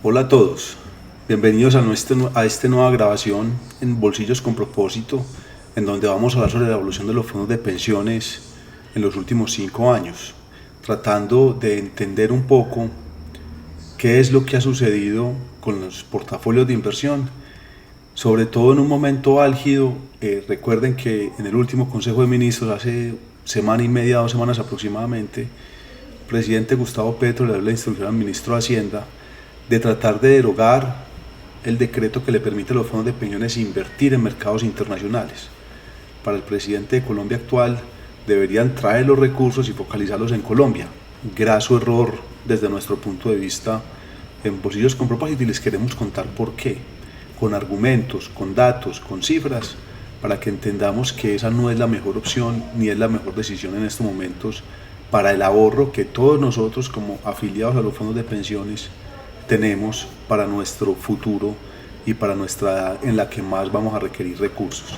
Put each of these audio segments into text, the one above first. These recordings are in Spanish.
Hola a todos, bienvenidos a esta nueva grabación en Bolsillos con Propósito, en donde vamos a hablar sobre la evolución de los fondos de pensiones en los últimos 5 años, tratando de entender un poco qué es lo que ha sucedido con los portafolios de inversión, sobre todo en un momento álgido. Recuerden que en el último Consejo de Ministros, hace semana y media, 2 semanas aproximadamente, el presidente Gustavo Petro le dio la instrucción al ministro de Hacienda de tratar de derogar el decreto que le permite a los fondos de pensiones invertir en mercados internacionales. Para el presidente de Colombia actual, deberían traer los recursos y focalizarlos en Colombia. Graso error desde nuestro punto de vista en Bolsillos con Propósito, y les queremos contar por qué, con argumentos, con datos, con cifras, para que entendamos que esa no es la mejor opción ni es la mejor decisión en estos momentos para el ahorro que todos nosotros como afiliados a los fondos de pensiones tenemos para nuestro futuro y para nuestra edad en la que más vamos a requerir recursos.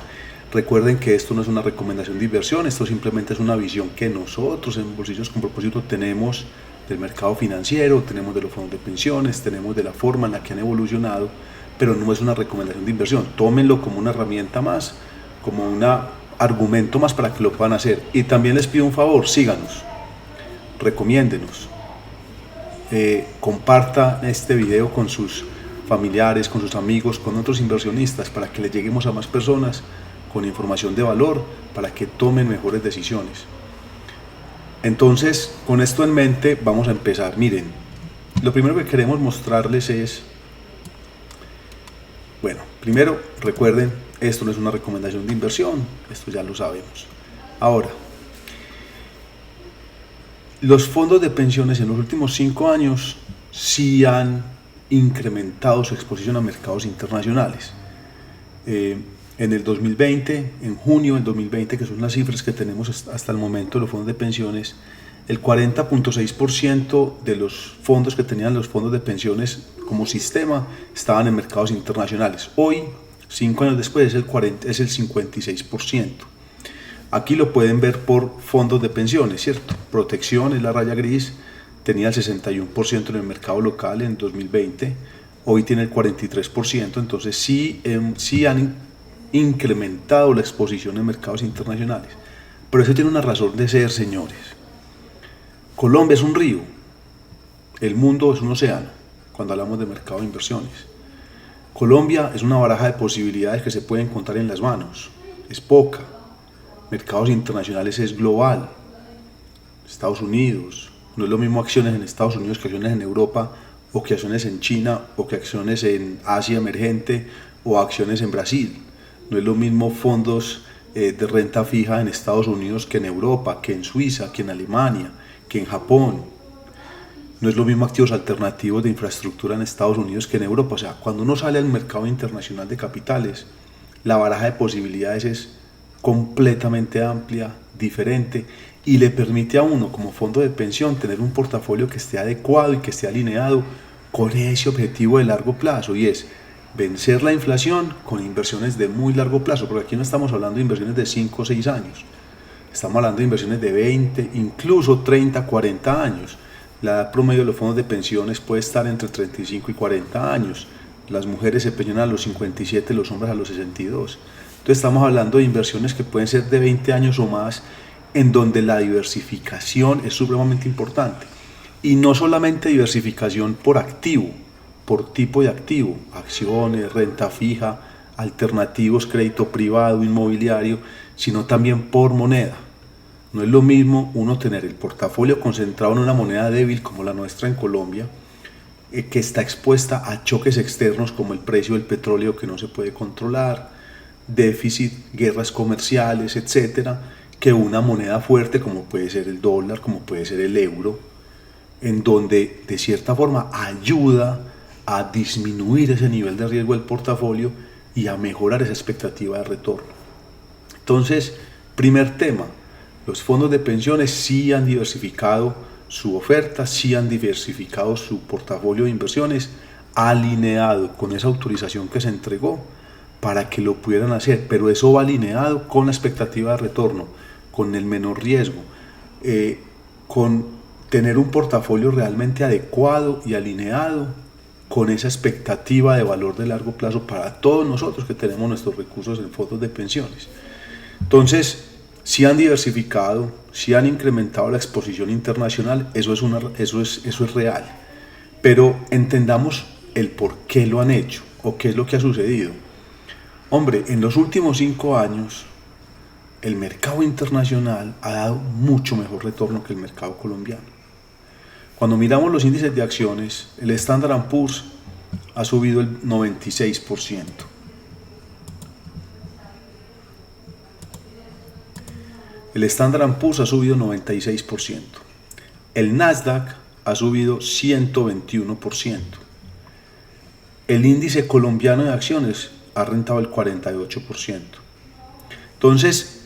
Recuerden que esto no es una recomendación de inversión, esto simplemente es una visión que nosotros en Bolsillos con Propósito tenemos del mercado financiero, tenemos de los fondos de pensiones, tenemos de la forma en la que han evolucionado, pero no es una recomendación de inversión. Tómenlo como una herramienta más, como un argumento más para que lo puedan hacer. Y también les pido un favor, síganos, recomiéndenos. Comparta este video con sus familiares, con sus amigos, con otros inversionistas, para que le lleguemos a más personas con información de valor, para que tomen mejores decisiones. Entonces, con esto en mente, vamos a empezar. Miren, lo primero que queremos mostrarles es, bueno, primero recuerden, esto no es una recomendación de inversión, esto ya lo sabemos. Ahora, los fondos de pensiones en los últimos 5 años sí han incrementado su exposición a mercados internacionales. En el 2020, en junio del 2020, que son las cifras que tenemos hasta el momento de los fondos de pensiones, el 40.6% de los fondos que tenían los fondos de pensiones como sistema estaban en mercados internacionales. Hoy, 5 años después, es el 56%. Aquí lo pueden ver por fondos de pensiones, ¿cierto? Protección es la raya gris, tenía el 61% en el mercado local en 2020, hoy tiene el 43%, entonces sí han incrementado la exposición en mercados internacionales. Pero eso tiene una razón de ser, señores. Colombia es un río, el mundo es un océano, cuando hablamos de mercado de inversiones. Colombia es una baraja de posibilidades que se pueden contar en las manos, es poca. Mercados internacionales es global. Estados Unidos, no es lo mismo acciones en Estados Unidos que acciones en Europa, o que acciones en China, o que acciones en Asia emergente, o acciones en Brasil. No es lo mismo fondos de renta fija en Estados Unidos que en Europa, que en Suiza, que en Alemania, que en Japón. No es lo mismo activos alternativos de infraestructura en Estados Unidos que en Europa. O sea, cuando uno sale al mercado internacional de capitales, la baraja de posibilidades es completamente amplia, diferente, y le permite a uno como fondo de pensión tener un portafolio que esté adecuado y que esté alineado con ese objetivo de largo plazo, y es vencer la inflación con inversiones de muy largo plazo, porque aquí no estamos hablando de inversiones de 5 o 6 años, estamos hablando de inversiones de 20, incluso 30, 40 años. La edad promedio de los fondos de pensiones puede estar entre 35 y 40 años. Las mujeres se pensionan a los 57, los hombres a los 62. Entonces estamos hablando de inversiones que pueden ser de 20 años o más, en donde la diversificación es supremamente importante. Y no solamente diversificación por activo, por tipo de activo, acciones, renta fija, alternativos, crédito privado, inmobiliario, sino también por moneda. No es lo mismo uno tener el portafolio concentrado en una moneda débil como la nuestra en Colombia, que está expuesta a choques externos como el precio del petróleo que no se puede controlar, déficit, guerras comerciales, etcétera, que una moneda fuerte como puede ser el dólar, como puede ser el euro, en donde de cierta forma ayuda a disminuir ese nivel de riesgo del portafolio y a mejorar esa expectativa de retorno. Entonces, primer tema, los fondos de pensiones sí han diversificado su oferta, sí han diversificado su portafolio de inversiones, alineado con esa autorización que se entregó para que lo pudieran hacer, pero eso va alineado con la expectativa de retorno, con el menor riesgo, con tener un portafolio realmente adecuado y alineado con esa expectativa de valor de largo plazo para todos nosotros que tenemos nuestros recursos en fondos de pensiones. Entonces, si han diversificado, si han incrementado la exposición internacional, eso es real. Pero entendamos el por qué lo han hecho o qué es lo que ha sucedido. Hombre, en los últimos 5 años, el mercado internacional ha dado mucho mejor retorno que el mercado colombiano. Cuando miramos los índices de acciones, el Standard & Poor's ha subido el 96%. El Standard & Poor's ha subido 96%. El Nasdaq ha subido 121%. El índice colombiano de acciones ha rentado el 48%. Entonces,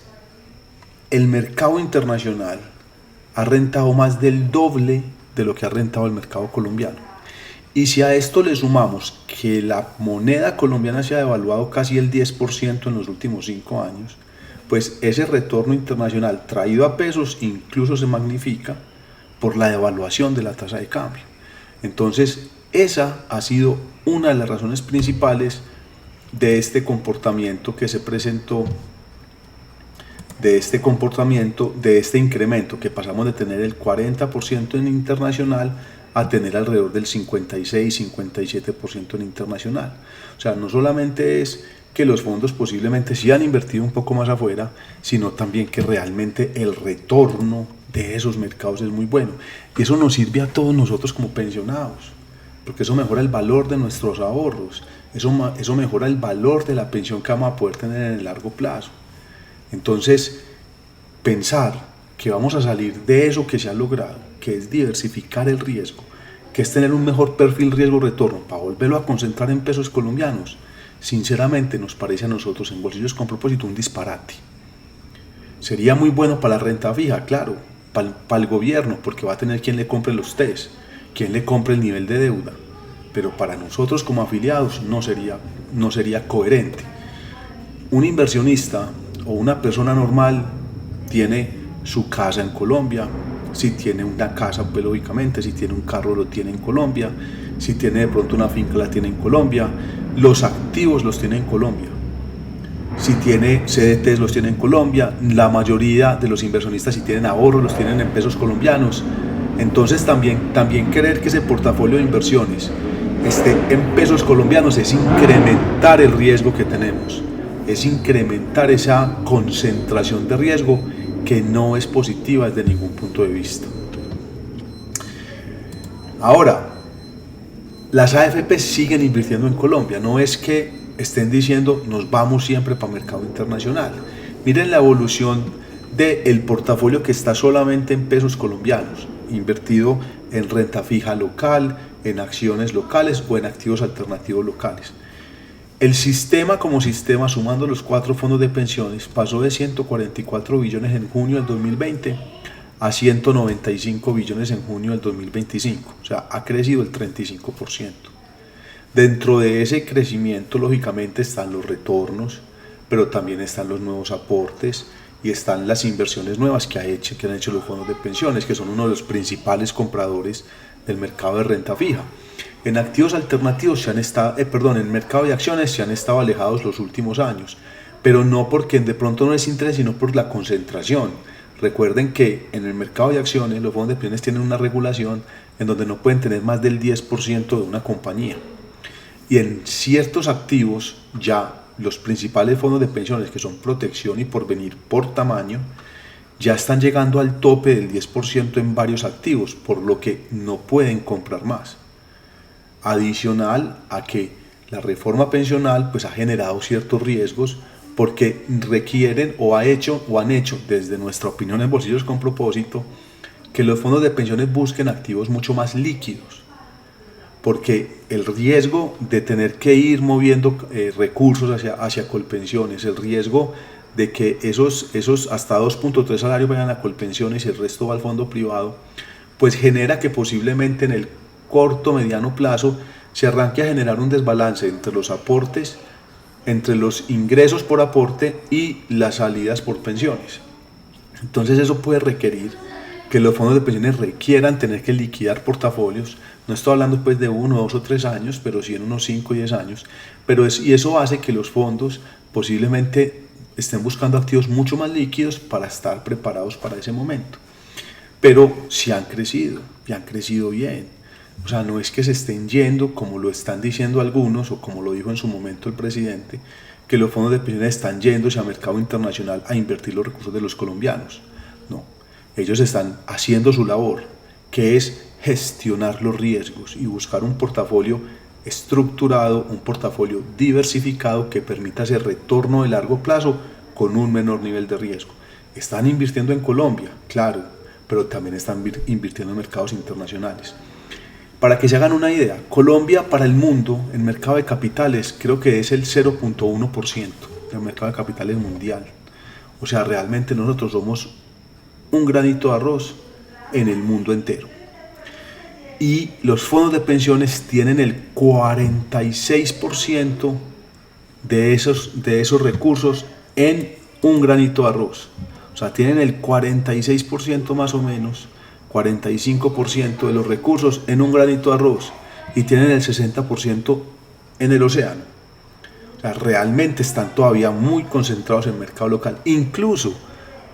el mercado internacional ha rentado más del doble de lo que ha rentado el mercado colombiano. Y si a esto le sumamos que la moneda colombiana se ha devaluado casi el 10% en los últimos 5 años, pues ese retorno internacional traído a pesos incluso se magnifica por la devaluación de la tasa de cambio. Entonces, esa ha sido una de las razones principales de este comportamiento que se presentó, de este incremento que pasamos de tener el 40% en internacional a tener alrededor del 56-57% en internacional. O sea, no solamente es que los fondos posiblemente sí han invertido un poco más afuera, sino también que realmente el retorno de esos mercados es muy bueno. Y eso nos sirve a todos nosotros como pensionados, porque eso mejora el valor de nuestros ahorros, eso mejora el valor de la pensión que vamos a poder tener en el largo plazo. Entonces, pensar que vamos a salir de eso que se ha logrado, que es diversificar el riesgo, que es tener un mejor perfil riesgo-retorno para volverlo a concentrar en pesos colombianos, sinceramente nos parece a nosotros en Bolsillos con Propósito un disparate. Sería muy bueno para la renta fija, claro, para el gobierno, porque va a tener quien le compre los TES, quien le compre el nivel de deuda, pero para nosotros como afiliados no sería coherente. Un inversionista o una persona normal tiene su casa en Colombia, si tiene una casa, pues lógicamente, si tiene un carro lo tiene en Colombia, si tiene de pronto una finca la tiene en Colombia, los activos los tiene en Colombia, si tiene CDTs los tiene en Colombia, la mayoría de los inversionistas si tienen ahorros los tienen en pesos colombianos. Entonces también querer que ese portafolio de inversiones esté en pesos colombianos es incrementar el riesgo que tenemos, es incrementar esa concentración de riesgo que no es positiva desde ningún punto de vista. Ahora, las AFP siguen invirtiendo en Colombia, no es que estén diciendo nos vamos siempre para el mercado internacional. Miren la evolución del portafolio que está solamente en pesos colombianos, invertido en renta fija local, en acciones locales o en activos alternativos locales. El sistema como sistema, sumando los 4 fondos de pensiones, pasó de 144 billones en junio del 2020 a 195 billones en junio del 2025, o sea, ha crecido el 35%. Dentro de ese crecimiento, lógicamente, están los retornos, pero también están los nuevos aportes y están las inversiones nuevas que han hecho los fondos de pensiones, que son uno de los principales compradores del mercado de renta fija. En activos alternativos en el mercado de acciones se han estado alejados los últimos años, pero no porque de pronto no les interese, sino por la concentración. Recuerden que en el mercado de acciones los fondos de pensiones tienen una regulación en donde no pueden tener más del 10% de una compañía. Y en ciertos activos ya los principales fondos de pensiones, que son Protección y Porvenir por tamaño, ya están llegando al tope del 10% en varios activos, por lo que no pueden comprar más. Adicional a que la reforma pensional pues ha generado ciertos riesgos porque requieren han hecho desde nuestra opinión en Bolsillos con Propósito que los fondos de pensiones busquen activos mucho más líquidos, porque el riesgo de tener que ir moviendo recursos hacia Colpensiones, el riesgo de que esos hasta 2.3 salarios vayan a Colpensiones y el resto va al fondo privado, pues genera que posiblemente en el corto mediano plazo se arranque a generar un desbalance entre los aportes, entre los ingresos por aporte y las salidas por pensiones. Entonces eso puede requerir que los fondos de pensiones requieran tener que liquidar portafolios. No estoy hablando pues de 1, 2 o 3 años, pero sí en unos 5 o 10 años. Y eso hace que los fondos posiblemente estén buscando activos mucho más líquidos para estar preparados para ese momento. Pero sí han crecido, y han crecido bien. O sea, no es que se estén yendo, como lo están diciendo algunos, o como lo dijo en su momento el presidente, que los fondos de pensiones están yéndose a mercado internacional a invertir los recursos de los colombianos. No, ellos están haciendo su labor, que es gestionar los riesgos y buscar un portafolio estructurado, un portafolio diversificado que permita ese retorno de largo plazo con un menor nivel de riesgo. Están invirtiendo en Colombia, claro, pero también están invirtiendo en mercados internacionales. Para que se hagan una idea, Colombia para el mundo, en mercado de capitales, creo que es el 0.1% del mercado de capitales mundial. O sea, realmente nosotros somos un granito de arroz en el mundo entero. Y los fondos de pensiones tienen el 46% de esos recursos en un granito de arroz. O sea, tienen el 46% más o menos, 45% de los recursos en un granito de arroz y tienen el 60% en el océano. O sea, realmente están todavía muy concentrados en el mercado local. Incluso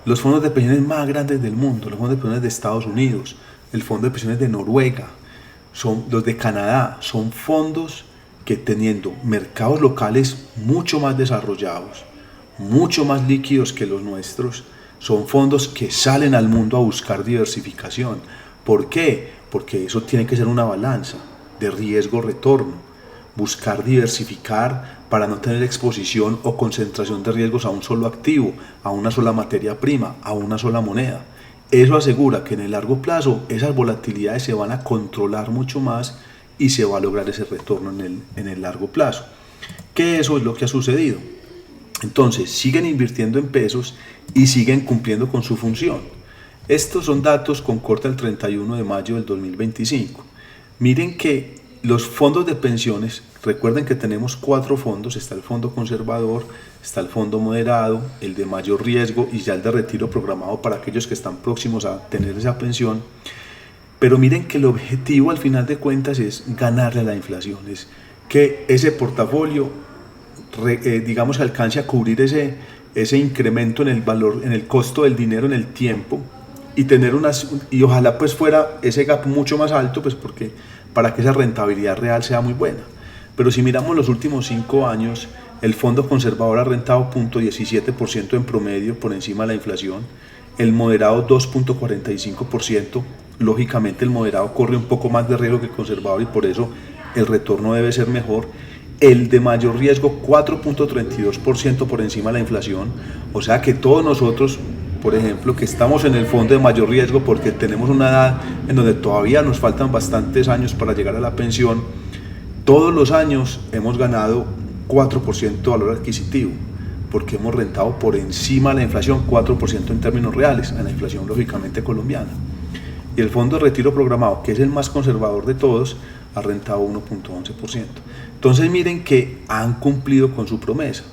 los fondos de pensiones más grandes del mundo, los fondos de pensiones de Estados Unidos, el fondo de pensiones de Noruega, son los de Canadá, son fondos que teniendo mercados locales mucho más desarrollados, mucho más líquidos que los nuestros, son fondos que salen al mundo a buscar diversificación. ¿Por qué? Porque eso tiene que ser una balanza de riesgo-retorno. Buscar diversificar para no tener exposición o concentración de riesgos a un solo activo, a una sola materia prima, a una sola moneda. Eso asegura que en el largo plazo esas volatilidades se van a controlar mucho más y se va a lograr ese retorno en el largo plazo. Que eso es lo que ha sucedido. Entonces, siguen invirtiendo en pesos y siguen cumpliendo con su función. Estos son datos con corte al 31 de mayo del 2025. Miren que los fondos de pensiones, recuerden que tenemos 4 fondos, está el fondo conservador, está el fondo moderado, el de mayor riesgo y ya el de retiro programado para aquellos que están próximos a tener esa pensión. Pero miren que el objetivo al final de cuentas es ganarle a la inflación, es que ese portafolio digamos alcance a cubrir ese incremento en el valor, en el costo del dinero en el tiempo y y ojalá pues fuera ese gap mucho más alto, pues porque para que esa rentabilidad real sea muy buena. Pero si miramos los últimos 5 años, el fondo conservador ha rentado 0.17% en promedio por encima de la inflación, el moderado 2.45%, lógicamente el moderado corre un poco más de riesgo que el conservador y por eso el retorno debe ser mejor. El de mayor riesgo 4.32% por encima de la inflación, o sea que todos nosotros, por ejemplo, que estamos en el fondo de mayor riesgo porque tenemos una edad en donde todavía nos faltan bastantes años para llegar a la pensión, todos los años hemos ganado 4% de valor adquisitivo, porque hemos rentado por encima de la inflación 4% en términos reales, a la inflación lógicamente colombiana. Y el fondo de retiro programado, que es el más conservador de todos, ha rentado 1.11%. Entonces miren que han cumplido con su promesa,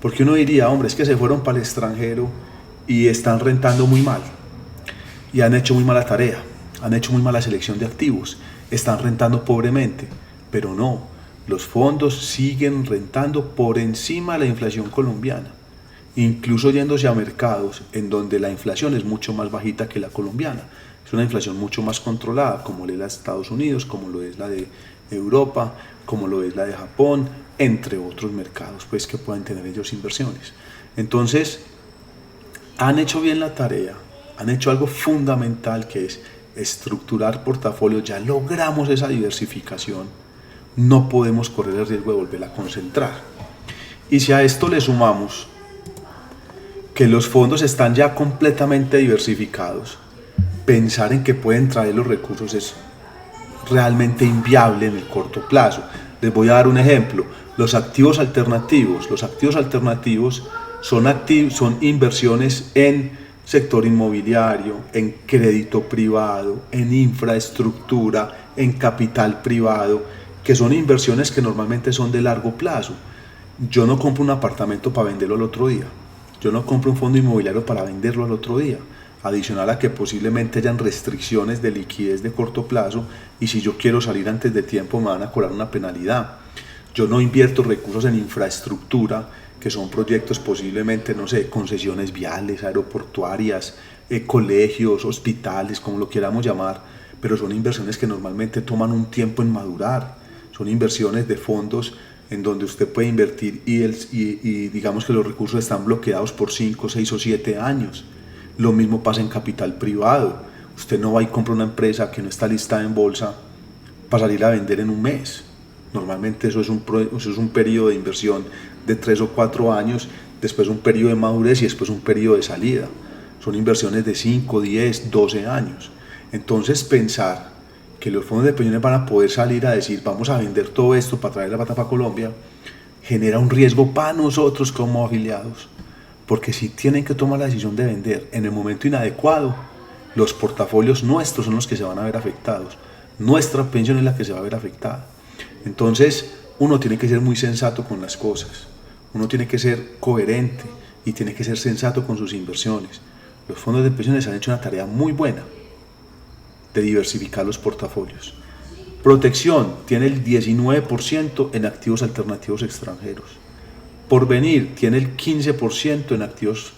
porque uno diría, hombre, es que se fueron para el extranjero y están rentando muy mal, y han hecho muy mala tarea, han hecho muy mala selección de activos, están rentando pobremente, pero no, los fondos siguen rentando por encima de la inflación colombiana, incluso yéndose a mercados en donde la inflación es mucho más bajita que la colombiana. Es una inflación mucho más controlada, como lo es la de Estados Unidos, como lo es la de Europa, como lo es la de Japón, entre otros mercados pues, que pueden tener ellos inversiones. Entonces, han hecho bien la tarea, han hecho algo fundamental que es estructurar portafolios, ya logramos esa diversificación, no podemos correr el riesgo de volver a concentrar. Y si a esto le sumamos que los fondos están ya completamente diversificados, pensar en que pueden traer los recursos es realmente inviable en el corto plazo. Les voy a dar un ejemplo. Los activos alternativos son inversiones en sector inmobiliario, en crédito privado, en infraestructura, en capital privado, que son inversiones que normalmente son de largo plazo. Yo no compro un apartamento para venderlo al otro día. Yo no compro un fondo inmobiliario para venderlo al otro día. adicional a que posiblemente hayan restricciones de liquidez de corto plazo y si yo quiero salir antes de tiempo me van a cobrar una penalidad. Yo no invierto recursos en infraestructura, que son proyectos posiblemente, no sé, concesiones viales, aeroportuarias, colegios, hospitales, como lo queramos llamar, pero son inversiones que normalmente toman un tiempo en madurar, son inversiones de fondos en donde usted puede invertir y digamos que los recursos están bloqueados por 5, 6 o 7 años. Lo mismo pasa en capital privado. Usted no va y compra una empresa que no está listada en bolsa para salir a vender en un mes. Normalmente eso es un periodo de inversión de 3 o 4 años, después un periodo de madurez y después un periodo de salida. Son inversiones de 5, 10, 12 años. Entonces pensar que los fondos de pensiones van a poder salir a decir vamos a vender todo esto para traer la plata para Colombia, genera un riesgo para nosotros como afiliados. Porque si tienen que tomar la decisión de vender en el momento inadecuado, los portafolios nuestros son los que se van a ver afectados. Nuestra pensión es la que se va a ver afectada. Entonces, uno tiene que ser muy sensato con las cosas. Uno tiene que ser coherente y tiene que ser sensato con sus inversiones. Los fondos de pensiones han hecho una tarea muy buena de diversificar los portafolios. Protección tiene el 19% en activos alternativos extranjeros. Porvenir tiene el 15% en activos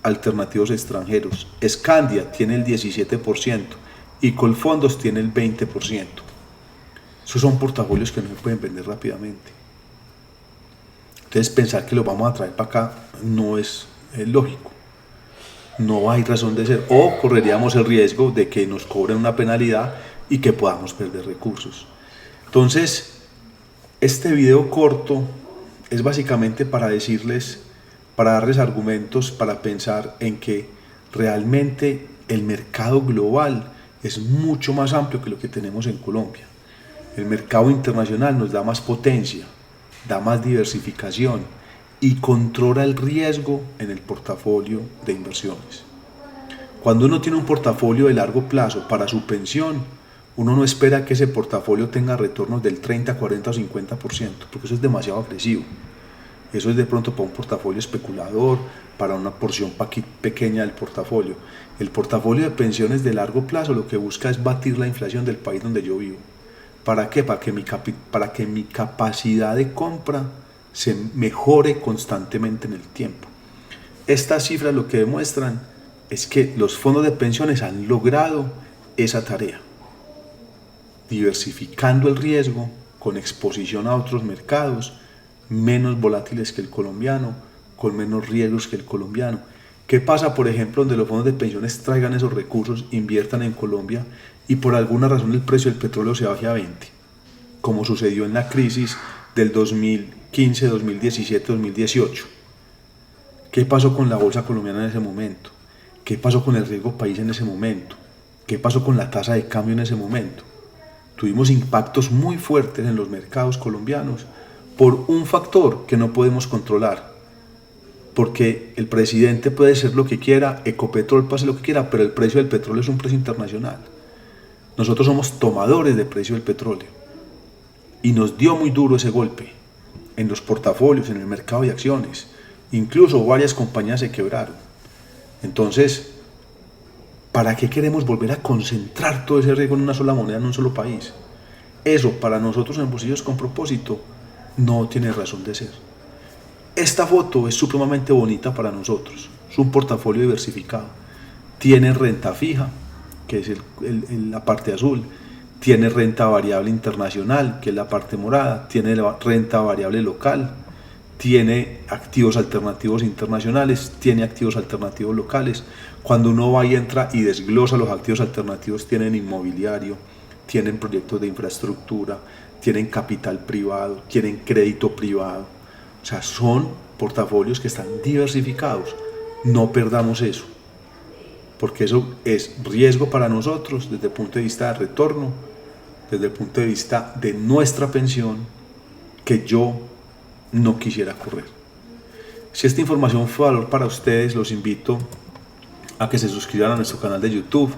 alternativos extranjeros. Scandia tiene el 17% y Colfondos tiene el 20%. Esos son portafolios que no se pueden vender rápidamente. Entonces pensar que los vamos a traer para acá no es lógico. No hay razón de ser. O correríamos el riesgo de que nos cobren una penalidad y que podamos perder recursos. Entonces, este video corto es básicamente para decirles, para darles argumentos, para pensar en que realmente el mercado global es mucho más amplio que lo que tenemos en Colombia. El mercado internacional nos da más potencia, da más diversificación y controla el riesgo en el portafolio de inversiones. Cuando uno tiene un portafolio de largo plazo para su pensión, uno no espera que ese portafolio tenga retornos del 30, 40 o 50%, porque eso es demasiado agresivo. Eso es de pronto para un portafolio especulador, para una porción pequeña del portafolio. El portafolio de pensiones de largo plazo lo que busca es batir la inflación del país donde yo vivo. ¿Para qué? Para que mi capacidad de compra se mejore constantemente en el tiempo. Estas cifras lo que demuestran es que los fondos de pensiones han logrado esa tarea, diversificando el riesgo con exposición a otros mercados menos volátiles que el colombiano, con menos riesgos que el colombiano. ¿Qué pasa, por ejemplo, donde los fondos de pensiones traigan esos recursos, inviertan en Colombia y por alguna razón el precio del petróleo se baje a 20? Como sucedió en la crisis del 2015, 2017, 2018. ¿Qué pasó con la bolsa colombiana en ese momento? ¿Qué pasó con el riesgo país en ese momento? ¿Qué pasó con la tasa de cambio en ese momento? Tuvimos impactos muy fuertes en los mercados colombianos por un factor que no podemos controlar. Porque el presidente puede ser lo que quiera, Ecopetrol puede hacer lo que quiera, pero el precio del petróleo es un precio internacional. Nosotros somos tomadores de precio del petróleo. Y nos dio muy duro ese golpe en los portafolios, en el mercado de acciones. Incluso varias compañías se quebraron. Entonces, ¿para qué queremos volver a concentrar todo ese riesgo en una sola moneda, en un solo país? Eso, para nosotros en Bolsillos con Propósito, no tiene razón de ser. Esta foto es supremamente bonita para nosotros. Es un portafolio diversificado. Tiene renta fija, que es la parte azul. Tiene renta variable internacional, que es la parte morada. Tiene renta variable local. Tiene activos alternativos internacionales. Tiene activos alternativos locales. Cuando uno va y entra y desglosa los activos alternativos, tienen inmobiliario, tienen proyectos de infraestructura, tienen capital privado, tienen crédito privado. O sea, son portafolios que están diversificados. No perdamos eso, porque eso es riesgo para nosotros desde el punto de vista de retorno, desde el punto de vista de nuestra pensión, que yo no quisiera correr. Si esta información fue de valor para ustedes, los invito a que se suscriban a nuestro canal de YouTube,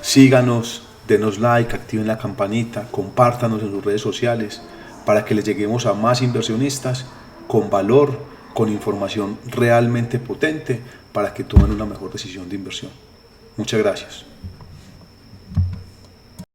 síganos, denos like, activen la campanita, compártanos en sus redes sociales para que les lleguemos a más inversionistas con valor, con información realmente potente para que tomen una mejor decisión de inversión. Muchas gracias.